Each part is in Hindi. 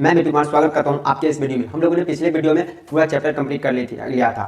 मैं मित्र कुमार स्वागत करता हूं आपके इस वीडियो में। हम लोगों ने पिछले वीडियो में पूरा चैप्टर कंप्लीट कर लिया था।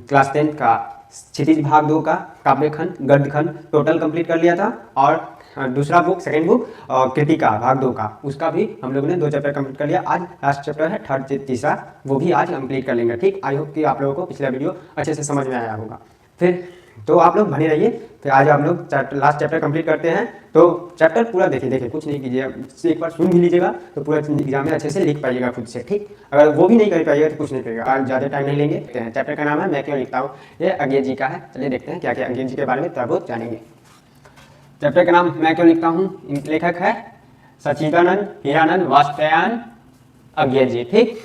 क्लास 10 का क्षितिज भाग 2 का काव्यखंड गद्यखंड टोटल कंप्लीट कर लिया था और दूसरा बुक सेकंड बुक कृतिका भाग 2 का उसका भी हम लोगों ने 2 चैप्टर कंप्लीट कर लिया। आज लास्ट चैप्टर है थर्ड तीसरा, वो भी आज कंप्लीट कर लेंगे। ठीक, आई होप कि आप लोगों को पिछला वीडियो अच्छे से समझ में आया होगा। फिर तो आप लोग बने रहिए। फिर आज आप लोग लास्ट चैप्टर कंप्लीट करते हैं। तो चैप्टर पूरा देखिए कुछ नहीं कीजिए, एक बार सुन भी लीजिएगा तो पूरा एग्जाम में अच्छे से लिख पाइएगा खुद से। ठीक, अगर वो भी नहीं कर पाइएगा तो कुछ नहीं करिएगा। आज ज़्यादा टाइम नहीं लेंगे। चैप्टर का नाम है मैं क्यों लिखता हूँ, ये अज्ञेय जी का है। चलिए देखते हैं क्या क्या अज्ञेय जी के बारे में तब वो जानेंगे। चैप्टर का नाम मैं क्यों लिखता हूँ, लेखक है सच्चिदानंद हीरानंद वात्स्यायन अज्ञेय जी। ठीक,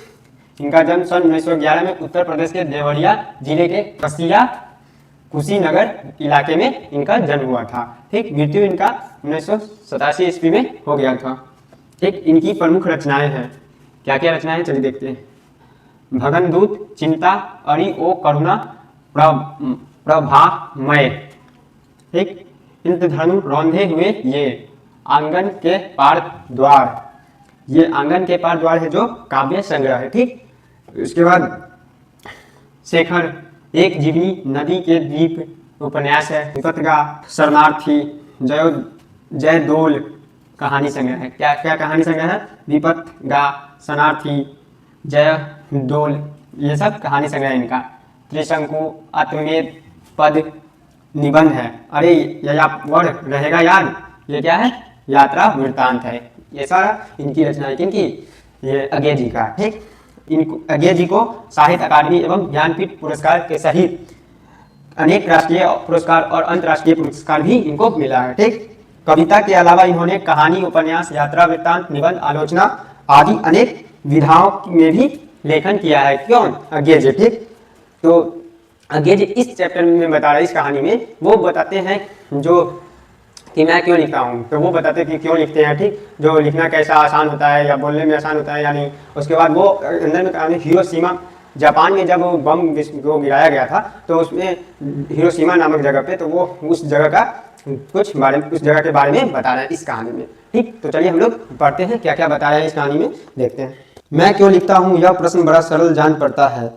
इनका जन्म सन 1911 में उत्तर प्रदेश के देवरिया जिले के कसिया कुशीनगर इलाके में इनका जन्म हुआ था। ठीक, मृत्यु इनका 1987 ईस्वी में हो गया था। ठीक, इनकी प्रमुख रचनाएं हैं, क्या क्या रचनाएं हैं चलिए देखते हैं। भगनदूत, चिंता, अरि ओ करुणा, प्रभामय। ठीक, इंद्रधनु रौंधे हुए ये, आंगन के पार द्वार, ये आंगन के पार द्वार है जो काव्य संग्रह है। ठीक, उसके बाद शेखर, एक जीवनी, नदी के द्वीप उपन्यास है। विपतगा, शरणार्थी, जयदोल कहानी संग्रह है। क्या क्या कहानी संग्रह है, विपतगा, शरणार्थी, जयदोल, ये सब कहानी संग्रह है इनका। त्रिशंकु, आत्मवेद, पद निबंध है। अरे यायावर रहेगा याद, ये क्या है, यात्रा वृत्तांत है। ये सारा इनकी रचना है, किनकी, ये अज्ञेय जी का। ठीक, इनको अज्ञेय जी को साहित्य अकादमी एवं ज्ञानपीठ पुरस्कार के सहित अनेक राष्ट्रीय पुरस्कार और अंतर्राष्ट्रीय पुरस्कार भी इनको मिला है। ठीक, कविता के अलावा इन्होंने कहानी, उपन्यास, यात्रा वृत्तांत, निबंध, आलोचना आदि अनेक विधाओं में भी लेखन किया है। क्यों, अज्ञेय जी। ठीक, तो अज्ञेय जी इस चैप्टर में बता रहे, इस कहानी में वो बताते हैं जो कि मैं क्यों लिखता हूँ, तो वो बताते हैं कि क्यों लिखते हैं। ठीक, जो लिखना कैसा आसान होता है या बोलने में आसान होता है या नहीं। उसके बाद वो अंदर में कहानी हिरोशिमा, जापान में जब बम को गिराया गया था तो उसमें हिरोशिमा नामक जगह पे, तो वो उस जगह का कुछ बारे में, उस जगह के बारे में बता रहे हैं इस कहानी में। ठीक, तो चलिए हम लोग पढ़ते हैं क्या क्या बताया है इस कहानी में, देखते हैं। मैं क्यों लिखता हूँ, यह प्रश्न बड़ा सरल जान पड़ता है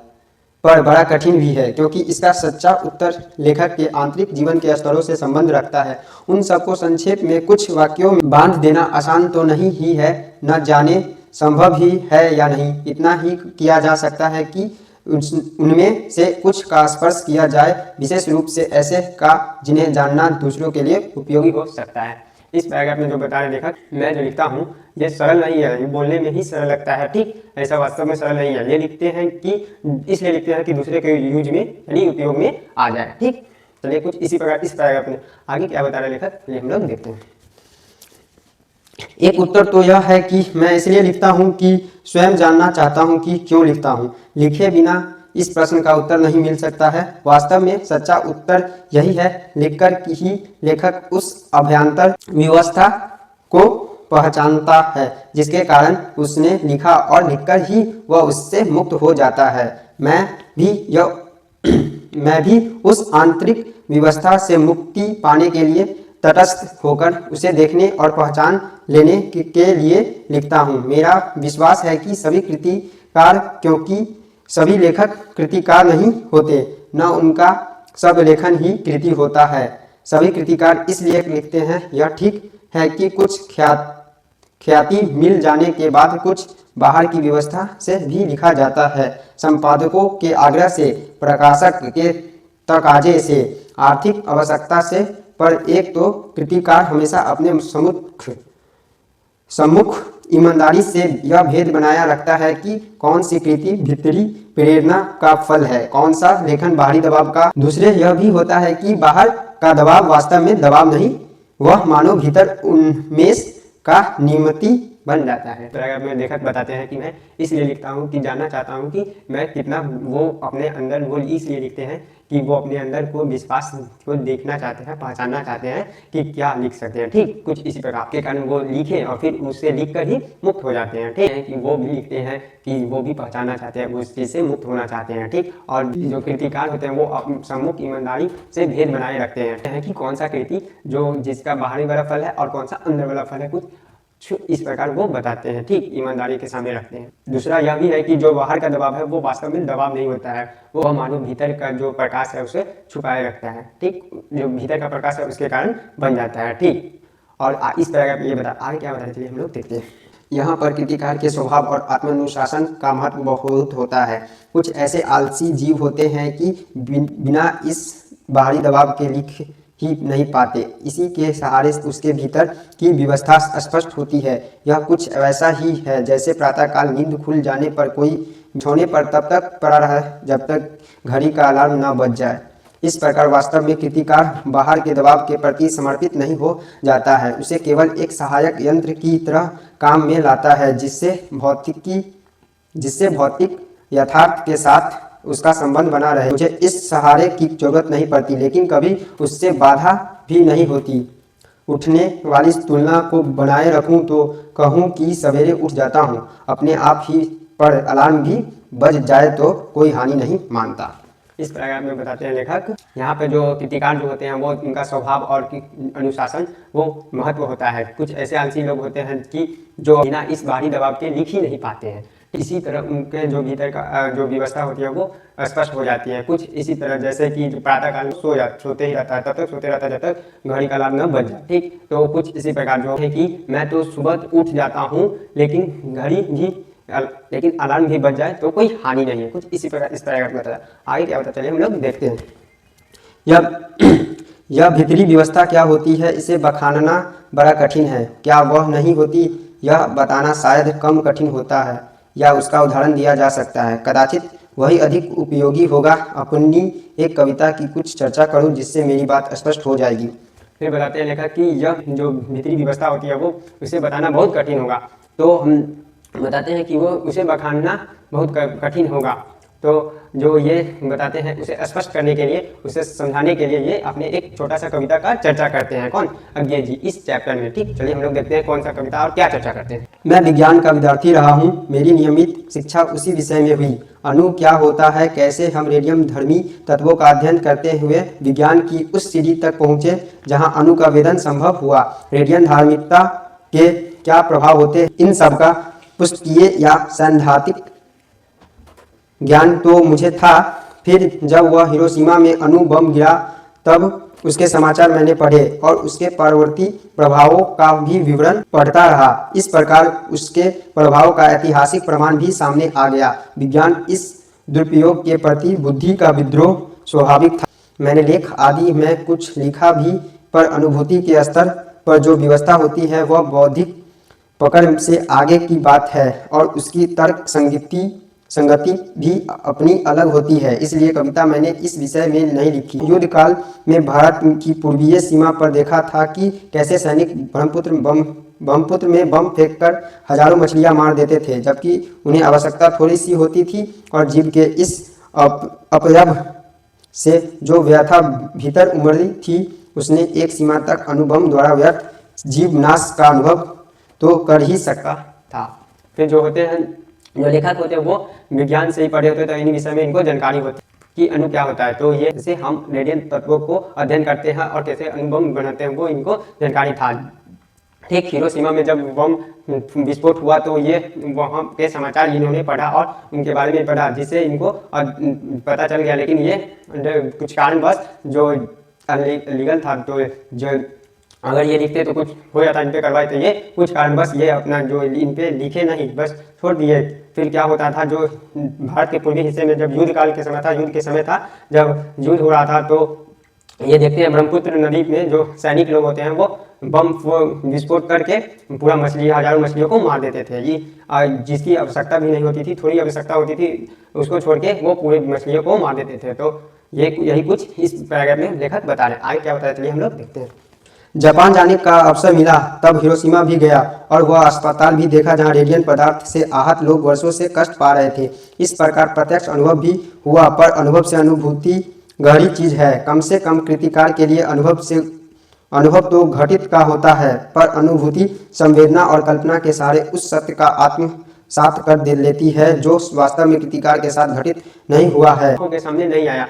पर बड़ा कठिन भी है, क्योंकि इसका सच्चा उत्तर लेखक के आंतरिक जीवन के स्तरों से संबंध रखता है। उन सबको संक्षेप में कुछ वाक्यों में बांध देना आसान तो नहीं ही है, न जाने संभव ही है या नहीं। इतना ही किया जा सकता है कि उनमें से कुछ का स्पर्श किया जाए, विशेष रूप से ऐसे का जिन्हें जानना दूसरों के लिए उपयोगी हो सकता है। इस पैराग्राफ में जो बता रहे लेखक, मैं जो लिखता हूँ ये सरल नहीं है, ये बोलने में ही सरल लगता है। ठीक, ऐसा वास्तव में सरल नहीं है। ये लिखते हैं कि इसलिए लिखते हैं कि दूसरे के यूज में यानी उपयोग में आ जाए। ठीक, चलिए कुछ इसी प्रकार इस पैराग्राफ में आगे क्या बता रहे लेखक, ये हम लोग देखते हैं। एक उत्तर तो यह है कि मैं इसलिए लिखता हूँ कि स्वयं जानना चाहता हूँ कि क्यों लिखता हूँ। लिखे बिना इस प्रश्न का उत्तर नहीं मिल सकता है। वास्तव में सच्चा उत्तर यही है, लिखकर ही लेखक उस अभ्यंतर व्यवस्था को पहचानता है जिसके कारण उसने लिखा, और लिखकर ही वह उससे मुक्त हो जाता है। मैं भी उस आंतरिक व्यवस्था से मुक्ति पाने के लिए तटस्थ होकर उसे देखने और पहचान लेने के लिए लिखता हूँ। मेरा विश्वास है कि सभी कृतिकार, क्योंकि सभी लेखक कृतिकार नहीं होते, न उनका सब लेखन ही कृति होता है। सभी कृतिकार इसलिए लिखते हैं, यह ठीक है कि कुछ ख्याति मिल जाने के बाद कुछ बाहर की व्यवस्था से भी लिखा जाता है। संपादकों के आग्रह से, प्रकाशक के तकाजे से, आर्थिक आवश्यकता से, पर एक तो कृतिकार हमेशा अपने सम्मुख ईमानदारी से यह भेद बनाया रखता है कि कौन सी कृति भीतरी प्रेरणा का फल है, कौन सा लेखन बाहरी दबाव का। दूसरे यह भी होता है कि बाहर का दबाव वास्तव में दबाव नहीं, वह मानो भीतर उन्मेष का नियमिति बन जाता है। पैराग्राफ में लेखक बताते हैं कि मैं इसलिए लिखता हूँ कि जानना चाहता हूँ कि मैं कितना, वो अपने अंदर, वो इसलिए लिखते हैं कि वो अपने अंदर को विश्वास को देखना चाहते हैं, पहचानना चाहते हैं कि क्या लिख सकते हैं। ठीक, कुछ इसी प्रकार के कारण वो लिखे और फिर उससे लिख कर ही मुक्त हो जाते हैं। ठीक है, कि वो भी लिखते हैं कि वो भी पहचानना चाहते हैं, उस चीज़ से मुक्त होना चाहते हैं। ठीक, और जो कृतिकार होते हैं वो सम्मुख ईमानदारी से भेद बनाए रखते हैं कि कौन सा कृति जो जिसका बाहरी वाला फल है और कौन सा अंदर वाला फल है। कुछ इस प्रकार वो बताते हैं, ठीक, ईमानदारी के सामने रखते हैं। दूसरा यह भी है कि जो बाहर का दबाव है वो वास्तव में दबाव नहीं होता है, वो मानो भीतर का जो प्रकाश है उसे छुपाए रखता है, ठीक, जो भीतर का प्रकाश है उसके कारण बन जाता है, ठीक। और इस तरह का ये बता आगे क्या बताने के लिए हम लोग देखते हैं। यहाँ पर कृतिकार के स्वभाव और आत्मानुशासन का महत्व बहुत होता है। कुछ ऐसे आलसी जीव होते हैं कि बिना इस बाहरी दबाव के लिख ही नहीं पाते, इसी के सहारे उसके भीतर की व्यवस्था स्पष्ट होती है। यह कुछ वैसा ही है जैसे प्रातःकाल नींद खुल जाने पर कोई छोने पर तब तक पड़ा रहे जब तक घड़ी का अलार्म न बज जाए। इस प्रकार वास्तव में कृतिकार बाहर के दबाव के प्रति समर्पित नहीं हो जाता है, उसे केवल एक सहायक यंत्र की तरह काम में लाता है, जिससे भौतिक यथार्थ के साथ उसका संबंध बना रहे। मुझे इस सहारे की जरूरत नहीं पड़ती, लेकिन कभी उससे बाधा भी नहीं होती। उठने वाली तुलना को बनाए रखूं तो कहूं कि सवेरे उठ जाता हूं, अपने आप ही पर अलार्म भी बज जाए तो कोई हानि नहीं मानता। इस प्रकार में बताते हैं लेखक। यहाँ पे जो कृतिकार जो होते हैं वो उनका स्वभाव और अनुशासन वो महत्व होता है। कुछ ऐसे आलसी लोग होते हैं कि जो बिना इस बाहरी दबाव के लिख ही नहीं पाते हैं, इसी तरह उनके जो भीतर का जो व्यवस्था होती है वो स्पष्ट हो जाती है। कुछ इसी तरह जैसे कि प्रातःकाल में सोते ही रहता है, तब तक सोते रहता है जब तक घड़ी का अलार्म न बज जाए, ठीक। तो कुछ इसी प्रकार जो है कि मैं तो सुबह उठ जाता हूँ लेकिन अलार्म भी बज जाए तो कोई हानि नहीं है, कुछ इसी प्रकार इस तरह का बताया। आगे क्या होता है चलिए हम लोग देखते हैं। यह भीतरी व्यवस्था क्या होती है, इसे बखानना बड़ा कठिन है। क्या वह नहीं होती, यह बताना शायद कम कठिन होता है, या उसका उदाहरण दिया जा सकता है। कदाचित वही अधिक उपयोगी होगा। अपनी एक कविता की कुछ चर्चा करूं जिससे मेरी बात स्पष्ट हो जाएगी। फिर बताते हैं लेखक कि यह जो भीतरी व्यवस्था होती है वो उसे बताना बहुत कठिन होगा। तो हम बताते हैं कि वो उसे बखानना बहुत कठिन होगा। तो जो ये बताते हैं उसे स्पष्ट करने के लिए, उसे समझाने के लिए ये अपने एक छोटा सा कविता का चर्चा करते हैं। कौन? अज्ञे जी, इस चैप्टर में, ठीक। चलिए हम लोग देखते हैं कौन सा कविता और क्या चर्चा करते हैं। मैं विज्ञान का विद्यार्थी रहा हूँ, मेरी नियमित शिक्षा उसी विषय में हुई। अणु क्या होता है, कैसे हम रेडियम धर्मी तत्वों का अध्ययन करते हुए विज्ञान की उस सीढ़ी तक पहुँचे जहाँ अणु का वेदन संभव हुआ। रेडियन धार्मिकता के क्या प्रभाव होते हैं, इन सब का पुष्टीय या सैद्धांतिक ज्ञान तो मुझे था। फिर जब वह हिरोशिमा में अणु बम गिरा तब उसके समाचार मैंने पढ़े और उसके परवर्ती प्रभावों का भी विवरण पढ़ता रहा। इस प्रकार उसके प्रभाव का ऐतिहासिक प्रमाण भी सामने आ गया। विज्ञान इस दुरुपयोग के प्रति बुद्धि का विद्रोह स्वाभाविक था। मैंने लेख आदि में कुछ लिखा भी, पर अनुभूति के स्तर पर जो व्यवस्था होती है वह बौद्धिक पकड़ से आगे की बात है और उसकी तर्क संगति भी अपनी अलग होती है। इसलिए कविता मैंने इस विषय में नहीं लिखी। युद्ध काल में भारत की पूर्वीय सीमा पर देखा था कि कैसे सैनिक ब्रह्मपुत्र में बम फेंककर हजारों मछलियां मार देते थे, जबकि उन्हें आवश्यकता थोड़ी सी होती थी और जीव के इस अपयभ से जो व्यथा भीतर उमड़ी थी उसने एक सीमा तक अणुबम द्वारा व्यर्थ जीव नाश का अनुभव तो कर ही सकता था। फिर जो होते हैं, जो लेखक होते हैं वो विज्ञान से ही पढ़े होते हैं, तो इन विषय में इनको जानकारी होती है कि अणु क्या होता है। तो ये जैसे हम रेडियन तत्वों को अध्ययन करते हैं और कैसे अणुबम बनाते हैं वो इनको जानकारी था। ठीक, हिरोशिमा में जब बम विस्फोट हुआ तो ये वहाँ के समाचार इन्होंने पढ़ा और उनके बारे में पढ़ा, जिससे इनको पता चल गया। लेकिन ये कुछ कारणवश जो लीगल था, तो जो अगर ये लिखते तो कुछ हो जाता इन पे कार्रवाई, तो ये कुछ कारण बस ये अपना जो इन पे लिखे नहीं, बस छोड़ दिए। फिर क्या होता था, जो भारत के पूर्वी हिस्से में जब युद्ध के समय था जब युद्ध हो रहा था, तो ये देखते हैं ब्रह्मपुत्र नदी में जो सैनिक लोग होते हैं वो बम विस्फोट करके पूरा हजारों मछलियों को मार देते थे। ये जिसकी आवश्यकता भी नहीं होती थी, थोड़ी आवश्यकता होती थी, उसको छोड़ के वो पूरे मछलियों को मार देते थे। तो यही कुछ इस पैराग्राफ में लेखक बता रहे हैं। आगे क्या बताया चलिए हम लोग देखते हैं। जापान जाने का अवसर मिला तब हिरोशिमा भी गया और वह अस्पताल भी देखा जहां रेडियन पदार्थ से आहत लोग वर्षों से कष्ट पा रहे थे। इस प्रकार प्रत्यक्ष अनुभव भी हुआ, पर अनुभव से अनुभूति गहरी चीज है। कम से कम कृतिकार के लिए अनुभव तो घटित का होता है, पर अनुभूति संवेदना और कल्पना के सहारे उस सत्य का आत्मसात कर दे लेती है जो वास्तव में कृतिकार के साथ घटित नहीं हुआ है, के सामने नहीं आया।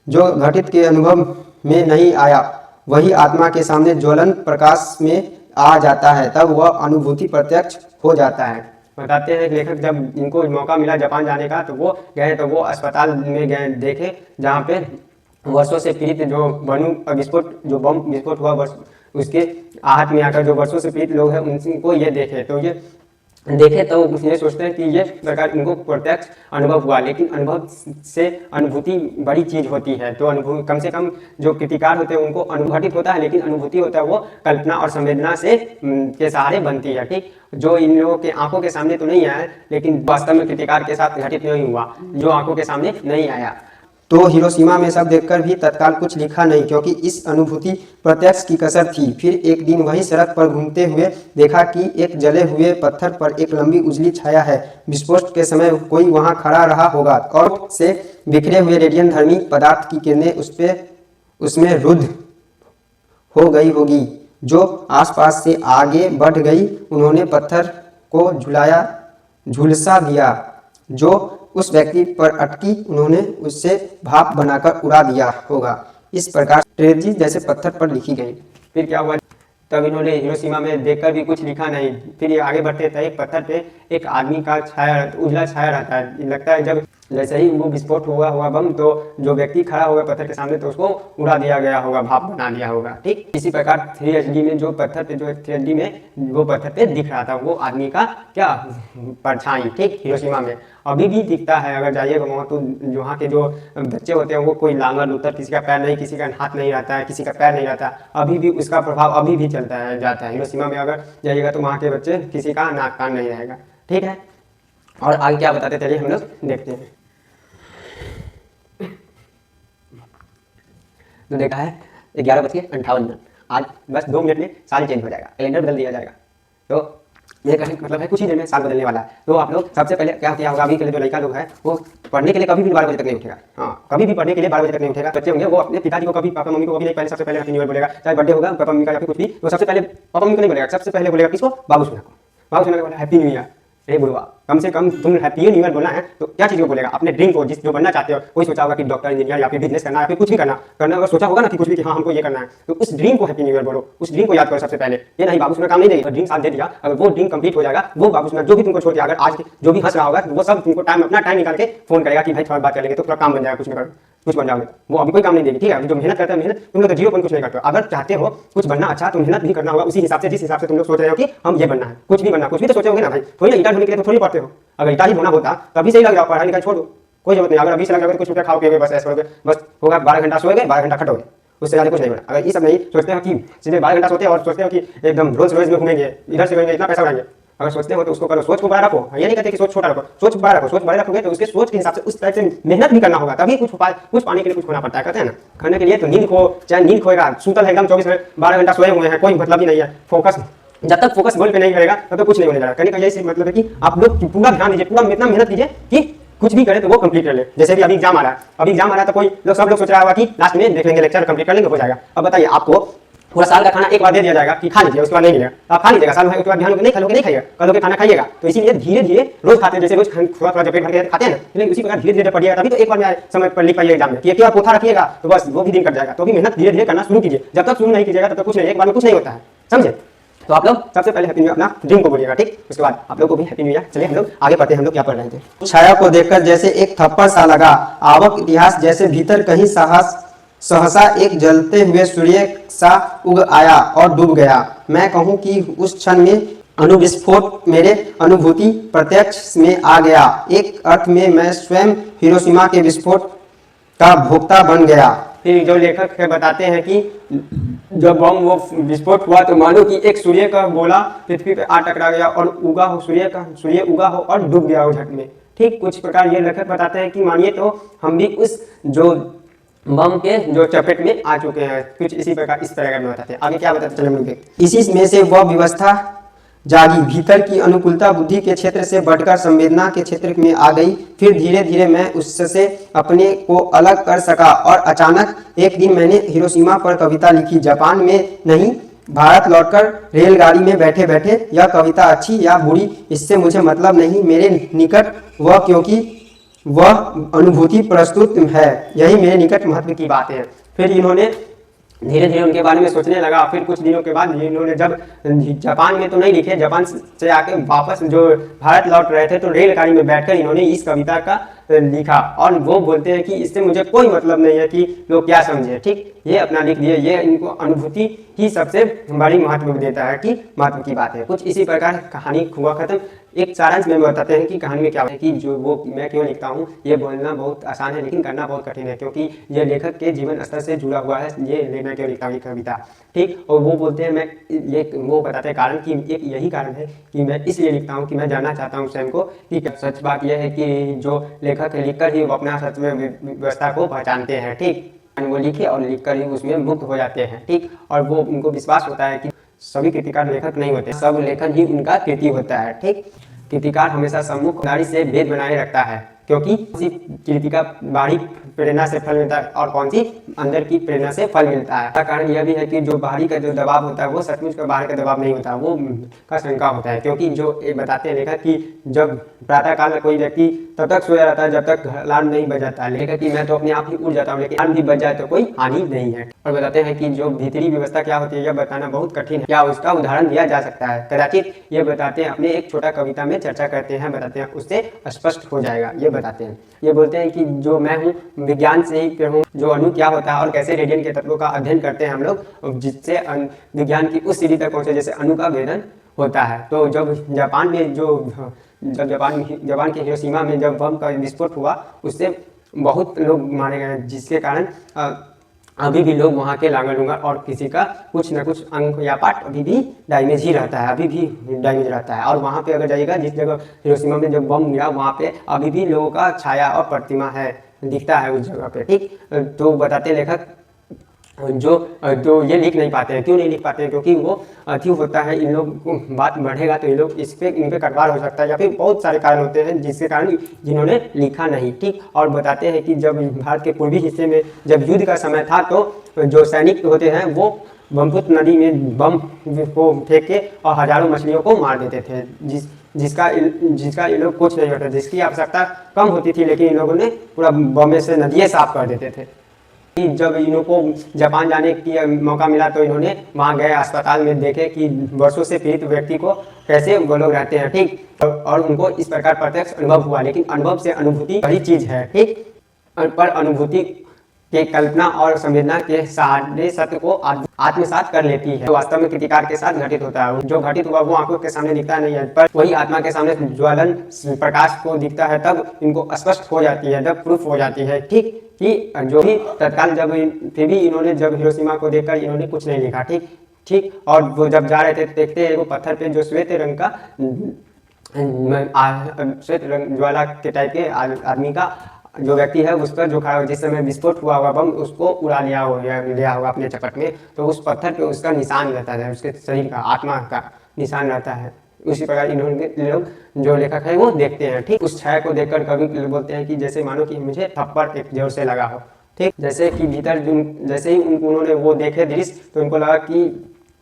जो घटित के अनुभव में नहीं आया वही आत्मा के सामने ज्वलन प्रकाश में आ जाता है तब वह अनुभूति प्रत्यक्ष हो जाता है। बताते हैं लेखक जब इनको मौका मिला जापान जाने का तो वो गए, तो वो अस्पताल में गए, देखे जहाँ पे वर्षों से पीड़ित जो बम विस्फोट हुआ उसके आहत में आकर जो वर्षों से पीड़ित लोग हैं उनको ये देखे, तो ये देखे तो ये सोचते हैं कि ये प्रकार इनको प्रत्यक्ष अनुभव हुआ, लेकिन अनुभव से अनुभूति बड़ी चीज होती है। तो अनुभव कम से कम जो कृतिकार होते हैं उनको अनुभूति होता है, लेकिन अनुभूति होता है वो कल्पना और संवेदना से के सहारे बनती है। ठीक, जो इन लोगों के आंखों के सामने तो नहीं आया, लेकिन वास्तव में कृतिकार के साथ घटित नहीं हुआ, जो आंखों के सामने नहीं आया। तो हिरोशिमा में सब देखकर भी तत्काल कुछ लिखा नहीं, क्योंकि इस अनुभूति प्रत्यक्ष की कसर थी। फिर एक दिन वही सड़क पर घूमते हुए देखा कि एक जले हुए पत्थर पर एक लंबी उजली छाया है। विस्फोट के समय कोई वहां खड़ा रहा होगा और से बिखरे हुए रेडियन धर्मी पदार्थ की किरणें उसमें रुद्ध हो गई होगी, जो आसपास से आगे बढ़ गई। उन्होंने पत्थर को झुलसा दिया जो उस व्यक्ति पर अटकी, उन्होंने उससे भाप बनाकर उड़ा दिया होगा। इस प्रकार ट्रेजेडी जैसे पत्थर पर लिखी गई। फिर क्या हुआ, तब इन्होंने हिरोशिमा में देखकर भी कुछ लिखा नहीं। फिर ये आगे बढ़ते थे, एक पत्थर पे एक आदमी का उजला छाया रहता है। लगता है जब जैसे ही वो विस्फोट हुआ बम, तो जो व्यक्ति खड़ा होगा पत्थर के सामने तो उसको उड़ा दिया गया होगा, भाप बना दिया होगा। ठीक, इसी प्रकार 3HD में जो पत्थर पे, जो 3HD में वो पत्थर पे दिख रहा था वो आदमी का क्या परछाई, ठीक, हिरोशिमा में अभी भी दिखता है। अगर जाइएगा वहाँ तो वहाँ के जो बच्चे होते हैं वो कोई लांगड़ लूतर, किसी का पैर नहीं, किसी का हाथ नहीं रहता है, किसी का पैर नहीं रहता, अभी भी उसका प्रभाव अभी भी चलता है जाता है। हिरोशिमा में अगर जाइएगा तो वहाँ के बच्चे किसी का नाक कान नहीं रहेगा। ठीक है, और आगे क्या बताते चलिए हम लोग देखते हैं। तो देखा है 11:58, आज बस 2 मिनट में साल चेंज हो जाएगा, कैलेंडर बदल दिया जाएगा। तो ये कहने का मतलब है कुछ ही देर में साल बदलने वाला है। तो आप लोग सबसे पहले क्या किया होगा, अभी के लिए जो लड़का लोग है वो पढ़ने के लिए कभी भी 12 बजे तक नहीं उठेगा। हाँ, कभी भी पढ़ने के लिए 12 बजे तक नहीं उठेगा। बच्चे होंगे वो अपने पिताजी को कभी, पापा मम्मी को कभी नहीं, पहले सबसे पहले हैप्पी न्यू ईयर बोलेगा। चाहे बर्थडे होगा पापा मम्मी का या फिर कुछ भी, तो सबसे पहले पापा मम्मी को नहीं बोलेगा, सबसे पहले बोलेगा किसको, बाबू सोना को। बाबू सोना को बोला हैप्पी न्यू ईयर। अरे बुढ़वा, कम से कम तुम हैप्पी न्यू ईयर बोलना है तो क्या चीज़ को बोलेगा, अपने ड्रीम को, जो बनना चाहते हो। कोई सोचा होगा कि डॉक्टर, इंजीनियर या फिर बिजनेस करना या फिर कुछ भी करना अगर सोचा होगा ना कि कुछ भी, कि हाँ हमको ये करना है, तो उस ड्रीम को हैप्पी न्यू ईयर बोलो, उस ड्रीम को याद करो सबसे पहले। ये नहीं बाबू सोना काम नहीं देगी, तो ड्रीम साथ दे दिया, अगर वो ड्रीम कंप्लीट हो जाएगा, वो बाबू सोना जो भी तुमको छोड़ के, अगर आज जो भी हंस रहा होगा वो सब तुमको अपना टाइम निकाल के फोन करेगा कि भाई थोड़ा बात कर लेंगे, तो थोड़ा काम बन जाएगा, कुछ बन जाओगे। वो अभी कोई काम नहीं देगी। ठीक है, जो मेहनत करता है, मेहनत तुम लोग तो 0 कुछ नहीं करते हो। अगर चाहते हो कुछ बनना अच्छा तो मेहनत भी करना होगा उसी हिसाब से, जिस हिसाब से तुम लोग सोच रहे हो कि हम ये बनना है। कुछ भी बनना, कुछ भी तो सोचे होगे ना भाई, थोड़ी ना ईटा ढोने के लिए तो थोड़ी पढ़ते हो। अगर ईटा ही होना होता तो अभी से ही लग जाओ, पढ़ाई लिखाई छोड़ दो, कोई जरूरत नहीं। अगर अभी से लग जाओगे तो कुछ रुपया खाओ पियोगे, बस ऐसे करोगे, बस होगा 12 घंटा सोएगे, 12 घंटा खटोगे, उससे ज़्यादा कुछ नहीं होगा। अगर ये सब नहीं सोचते हो कि सीधे 12 घंटा सोते हो और सोचते हो कि एकदम रोज रोज में घूमेंगे, इधर से घूमेंगे, इतना पैसा उड़ाएंगे, अगर सोचते हो तो उसको करो, सोच को बड़ा रखो। ये नहीं कहते कि सोच छोटा रखो, सोच बड़ा रखो। सोच बड़ा रखोगे तो उसके सोच के हिसाब से उस टाइप से मेहनत भी करना होगा, तभी कुछ पाने के लिए कुछ होना पड़ता है। कहते हैं ना, खाने के लिए तो नींद खो, चाहे नींद खोएगा, सूतल है एकदम 12 घंटा सोए हुए हैं, कोई मतलब ही नहीं है। फोकस, जब तक फोकस गोल पे नहीं करेगा तब तक कुछ नहीं होने लगा। कहने का यही मतलब है कि आप लोग पूरा ध्यान दीजिए, पूरा इतना मेहनत कीजिए कि कुछ भी करे तो वो कंप्लीट कर ले। जैसे भी अभी एग्जाम आ रहा है, तो कोई लोग, सब लोग सोच रहा होगा कि लास्ट में देख लेंगे, लेक्चर कंप्लीट कर लेंगे, हो जाएगा। अब बताइए, आपको पूरा साल का खाना एक बार दे दिया जाएगा कि खा लीजिए, उसके बाद नहीं मिलेगा, आप खा लीजिएगा, साल भर उसके बाद ध्यान नहीं खाओगे, नहीं खाइएगा, कल होकर खाना खाइएगा। तो इसीलिए धीरे धीरे रोज खाते हैं, जैसे रोज थोड़ा थोड़ा पेट भर के खाते हैं ना, लेकिन उसी प्रकार धीरे धीरे पढ़िएगा, तभी तो एक बार में समय पर लिख पाइए एग्जाम में। कि पोथा रखिएगा तो बस वो भी दिन कट जाएगा। तो भी मेहनत धीरे धीरे करना शुरू कीजिए, जब तक शुरू नहीं कीजिएगा तब तक कुछ नहीं, एक बार में कुछ नहीं होता है, समझे। तो आप लोग सबसे पहले हैप्पी न्यू ईयर अपना ड्रीम को बोलिएगा, ठीक, उसके बाद आप लोग को भी हैप्पी न्यू ईयर। चलिए हम लोग आगे बढ़ते हैं। हम लोग क्या पढ़ रहे थे, छाया को देखकर जैसे एक थप्पड़ सा लगा, आवक इतिहास जैसे भीतर कहीं सहसा एक जलते हुए सूर्य सा उग आया और डूब गया। मैं कहूं कि उस क्षण में अणुविस्फोट मेरे अनुभूति प्रत्यक्ष में आ गया। एक अर्थ में मैं स्वयं हिरोशिमा के विस्फोट का भोक्ता बन गया। फिर जो लेखक बताते हैं कि जब बम वो विस्फोट हुआ तो मानो कि एक सूर्य का गोला पृथ्वी पे आ टकरा गया और उगा हो, सूर्य उगा हो और डूब गया हो झट में। ठीक, कुछ प्रकार ये लेखक बताते हैं कि मानिए तो हम भी उस जो बम के जो चपेट में आ चुके हैं, कुछ इसी प्रकार, इस तरह का बताते हैं। आगे क्या बताते चलो हम लोग। इसी में से वह व्यवस्था जागी, भीतर की अनुकूलता बुद्धि के क्षेत्र से बढ़कर संवेदना के क्षेत्र में आ गई। फिर धीरे धीरे मैं उससे अपने को अलग कर सका और अचानक एक दिन मैंने हिरोशिमा पर कविता लिखी। जापान में नहीं, भारत लौटकर रेलगाड़ी में बैठे बैठे यह कविता अच्छी या बुरी इससे मुझे मतलब नहीं, मेरे निकट वह, क्योंकि वह अनुभूति प्रस्तुत है, यही मेरे निकट महत्व की बात है। फिर इन्होंने धीरे धीरे उनके बारे में सोचने लगा। फिर कुछ दिनों के बाद इन्होंने जब जापान में तो नहीं लिखे, जापान से आके वापस जो भारत लौट रहे थे तो रेलगाड़ी में बैठकर इन्होंने इस कविता का लिखा। और वो बोलते हैं कि इससे मुझे कोई मतलब नहीं है कि लोग क्या समझे, ठीक, ये अपना लिख दिए। ये इनको अनुभूति ही सबसे बड़ी महत्व देता है, कि महत्व की बात है। कुछ इसी प्रकार कहानी हुआ खत्म। एक सारांश में बताते हैं कि कहानी में क्या है, कि जो वो मैं क्यों लिखता हूँ। ये बोलना बहुत आसान है लेकिन करना बहुत कठिन है, क्योंकि ये लेखक के जीवन स्तर से जुड़ा हुआ है। ये मैं क्यों लिखता हूँ ये कविता, ठीक। और वो बोलते हैं, मैं ये वो बताते हैं कारण, कि एक यही कारण है कि मैं इसलिए लिखता हूँ कि मैं जानना चाहता हूँ स्वयं को कि सच बात यह है कि जो लेखक लिखकर ही वो अपना सच में व्यवस्था को पहचानते हैं, ठीक। वो लिखे और लिखकर ही उसमें मुक्त हो जाते हैं, ठीक। और वो उनको विश्वास होता है कि सभी कृतिकार लेखक नहीं होते, सब लेखन ही उनका कृति होता है, ठीक। कृतिकार हमेशा सम्मुखदारी से भेद बनाए रखता है, क्योंकि किसी कृति का बाहरी प्रेरणा से फल मिलता है और कौन सी अंदर की प्रेरणा से फल मिलता है। कारण यह भी है कि जो बाहरी का जो दबाव होता है वो सचमुच का बाहर का दबाव नहीं होता, वो का शंका होता है। क्योंकि जो ये बताते हैं लेखक कि जब प्रातः काल में कोई व्यक्ति तब तक सोया रहता है जब तक अलार्म नहीं बज जाता है, लेखक कि मैं तो अपने आप ही उठ जाता हूँ, लेकिन अलार्म भी बज जाए तो कोई हानि नहीं है। और बताते हैं कि जो भीतरी व्यवस्था क्या होती है यह बताना बहुत कठिन है, क्या उसका उदाहरण दिया जा सकता है। कदाचित ये बताते हैं, अपने एक छोटा कविता में चर्चा करते हैं, बताते हैं, उससे स्पष्ट हो जाएगा। ये बताते हैं, ये बोलते हैं कि जो मैं हूँ विज्ञान से ही हूँ, जो अणु क्या होता है और कैसे रेडियन के तत्वों का अध्ययन करते हैं हम लोग, जिससे विज्ञान की उस सीढ़ी तक पहुँचे जैसे अणु का भेदन होता है। तो जब जापान में जापान के हिरोशिमा में जब बम का विस्फोट हुआ, उससे बहुत लोग मारे गए, जिसके कारण अभी भी लोग वहाँ के लांगड़ लूंगा और किसी का कुछ न कुछ अंग या पार्ट अभी भी डैमेज ही रहता है, अभी भी डैमेज रहता है। और वहाँ पे अगर जाइएगा, जिस जगह हिरोशिमा में जब बम गिरा वहाँ पे अभी भी लोगों का छाया और प्रतिमा है, दिखता है उस जगह पे, ठीक। तो बताते लेखक जो ये लिख नहीं पाते हैं, क्यों नहीं लिख पाते हैं, क्योंकि वो अति होता है, इन लोग को बात बढ़ेगा तो इन लोग इन पे कटवार हो सकता है, या फिर बहुत सारे कारण होते हैं जिसके कारण जिन्होंने लिखा नहीं, ठीक। और बताते हैं कि जब भारत के पूर्वी हिस्से में जब युद्ध का समय था तो जो सैनिक होते हैं वो ब्रह्मपुत्र नदी में बम को फेंक के और हजारों मछलियों को मार देते थे, जिसका ये लोग कुछ नहीं होता, जिसकी आवश्यकता कम होती थी, लेकिन इन लोगों ने पूरा बम से नदियाँ साफ कर देते थे। जब इनको जापान जाने की मौका मिला तो इन्होंने वहाँ गए, अस्पताल में देखे कि वर्षों से पीड़ित व्यक्ति को कैसे वो लोग रहते हैं, ठीक। और उनको इस प्रकार प्रत्यक्ष अनुभव हुआ, लेकिन अनुभव से अनुभूति बड़ी चीज है, ठीक। पर अनुभूति के कल्पना और संवेदना के सहारे सत्य को आत्मसात कर लेती है। तो वास्तव में कृतिकार के साथ घटित होता है, जो घटित हुआ वो आंखों के सामने दिखता नहीं है, पर वही आत्मा के सामने ज्वलन प्रकाश को दिखता है, तब इनको स्पष्ट हो जाती है, तब प्रूफ हो जाती है, ठीक। कि जो भी तत्काल जब फिर भी इन्होंने जब हिरोशिमा को देखकर इन्होंने कुछ नहीं लिखा, ठीक ठीक। और वो जब जा रहे थे देखते हैं वो पत्थर पे जो श्वेत रंग का श्वेत रंग ज्वाला के टाइप के आदमी का जो व्यक्ति है उस पर जो खड़ा, जिस समय विस्फोट हुआ होगा बम उसको उड़ा लिया होगा अपने चपट में, तो उस पत्थर पे उसका निशान रहता है, उसके शरीर का आत्मा का निशान रहता है। उसी प्रकार इन्होंने लोग जो लेखक है वो देखते हैं, ठीक। उस छाया को देखकर कभी बोलते हैं कि जैसे मानो कि मुझे थप्पड़ एक जोर से लगा हो, ठीक। जैसे कि भीतर जैसे ही उन्होंने वो देखे दृश्य तो उनको लगा कि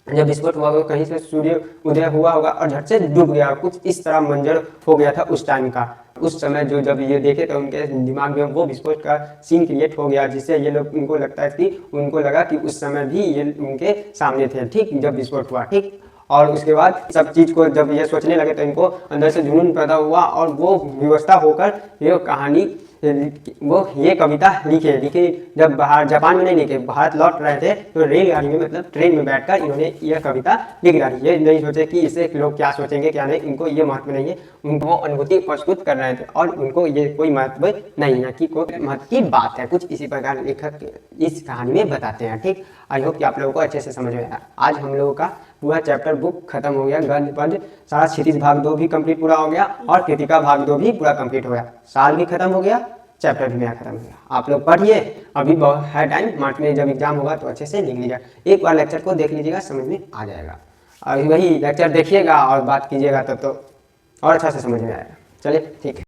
जब विस्फोट हुआ कहीं से सूर्य उदय हुआ होगा और झट से डूब गया, कुछ इस तरह मंजर हो गया था उस टाइम का। उस समय जो जब ये देखे तो उनके दिमाग में वो विस्फोट का सीन क्रिएट हो गया, जिससे ये लोग उनको लगता है कि उनको लगा कि उस समय भी ये उनके सामने थे, ठीक, जब विस्फोट हुआ, ठीक। और उसके बाद सब चीज को जब ये सोचने लगे तो इनको अंदर से जुनून पैदा हुआ और वो व्यवस्था होकर ये कहानी वो ये कविता लिखे जब बाहर जापान में नहीं लिखे, भारत लौट रहे थे तो रेलगाड़ी में मतलब ट्रेन में बैठकर इन्होंने यह कविता लिख डाली। ये नहीं सोचे कि इससे लोग क्या सोचेंगे क्या नहीं, इनको ये महत्व नहीं है, उनको अनुभूति प्रस्तुत कर रहे थे और उनको ये कोई महत्व नहीं है कि कोई महत्व की बात है। कुछ इसी प्रकार लेखक इस कहानी में बताते हैं, ठीक। आई होप कि आप लोगों को अच्छे से समझ में आया। आज हम लोगों का पूरा चैप्टर बुक खत्म हो गया, गद्य पद्य सारा, क्षितिज भाग 2 भी कंप्लीट पूरा हो गया और कृतिका भाग 2 भी पूरा कंप्लीट हो गया, साल भी खत्म हो गया, चैप्टर भी मेरा खत्म हो गया। आप लोग पढ़िए, अभी बहुत है टाइम, मार्च में जब एग्जाम होगा तो अच्छे से लिख लीजिएगा, एक बार लेक्चर को देख लीजिएगा समझ में आ जाएगा, और वही लेक्चर देखिएगा और बात कीजिएगा तो और अच्छा से समझ में आएगा। चलिए ठीक है।